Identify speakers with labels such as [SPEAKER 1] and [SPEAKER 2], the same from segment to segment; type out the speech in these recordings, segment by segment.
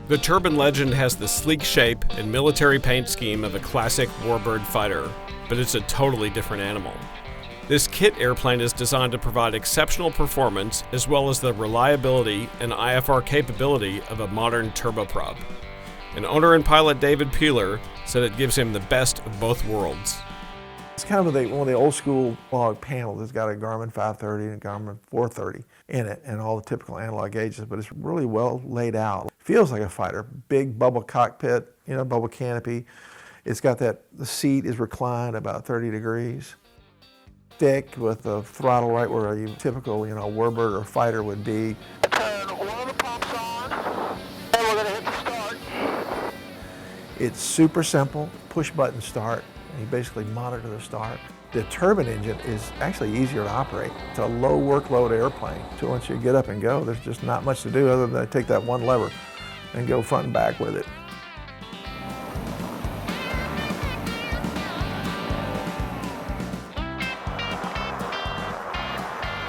[SPEAKER 1] The Turbine Legend has the sleek shape and military paint scheme of a classic warbird fighter, but it's a totally different animal. This kit airplane is designed to provide exceptional performance as well as the reliability and IFR capability of a modern turboprop. And owner and pilot David Peeler said it gives him the best of both worlds.
[SPEAKER 2] It's kind of one of the old school analog panels. It's got a Garmin 530 and a Garmin 430 in it and all the typical analog gauges, but it's really well laid out. Feels like a fighter. Big bubble cockpit, bubble canopy. It's got the seat is reclined about 30 degrees. Thick with the throttle right where a typical, warbird or fighter would be.
[SPEAKER 3] Turn one of the pumps on, and we're going to hit the start.
[SPEAKER 2] It's super simple, push button start. You basically monitor the start. The turbine engine is actually easier to operate. It's a low workload airplane. So once you get up and go, there's just not much to do other than take that one lever and go front and back with it.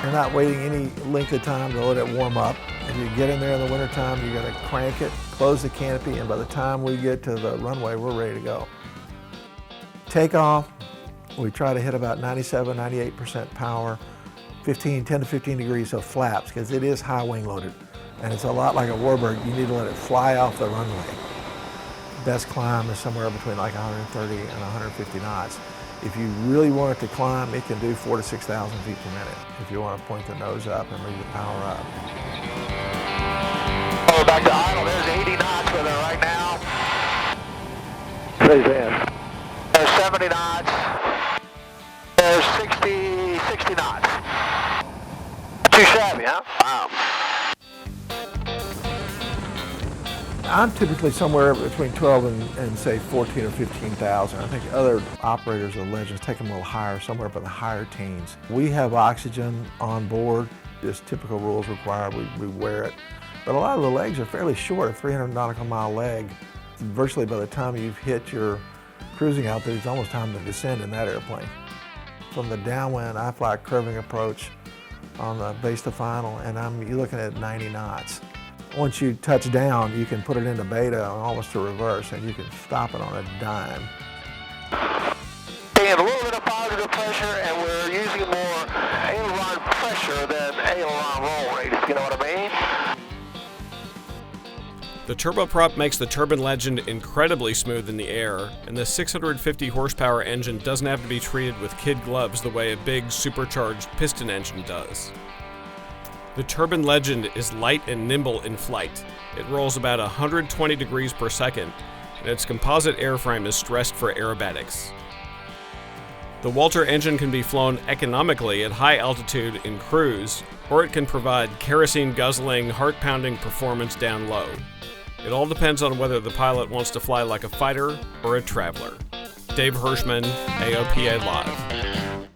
[SPEAKER 2] You're not waiting any length of time to let it warm up. If you get in there in the wintertime, you're going to crank it, close the canopy, and by the time we get to the runway, we're ready to go. Takeoff, we try to hit about 97, 98% power, 10 to 15 degrees of flaps, because it is high wing loaded. And it's a lot like a warbird. You need to let it fly off the runway. Best climb is somewhere between like 130 and 150 knots. If you really want it to climb, it can do 4,000 to 6,000 feet per minute if you want to point the nose up and leave the power up.
[SPEAKER 3] Oh, back to idle. There's 80 knots with her right now. Raise in. There's 70 knots. There's 60 knots. Too shabby, huh? Wow.
[SPEAKER 2] I'm typically somewhere between 12 and say 14 or 15,000. I think other operators of Legends take them a little higher, somewhere up in the higher teens. We have oxygen on board. Just typical rules require we wear it. But a lot of the legs are fairly short, a 300 nautical mile leg. Virtually by the time you've hit your cruising altitude, it's almost time to descend in that airplane. From the downwind, I fly a curving approach on the base to final, and you're looking at 90 knots. Once you touch down, you can put it into beta almost to reverse, and you can stop it on a dime.
[SPEAKER 3] We have a little bit of positive pressure, and we're using more aileron pressure than aileron roll rate, if you know what I mean.
[SPEAKER 1] The turboprop makes the Turbine Legend incredibly smooth in the air, and the 650 horsepower engine doesn't have to be treated with kid gloves the way a big supercharged piston engine does. The Turbine Legend is light and nimble in flight. It rolls about 120 degrees per second, and its composite airframe is stressed for aerobatics. The Walter engine can be flown economically at high altitude in cruise, or it can provide kerosene-guzzling, heart-pounding performance down low. It all depends on whether the pilot wants to fly like a fighter or a traveler. Dave Hirschman, AOPA Live.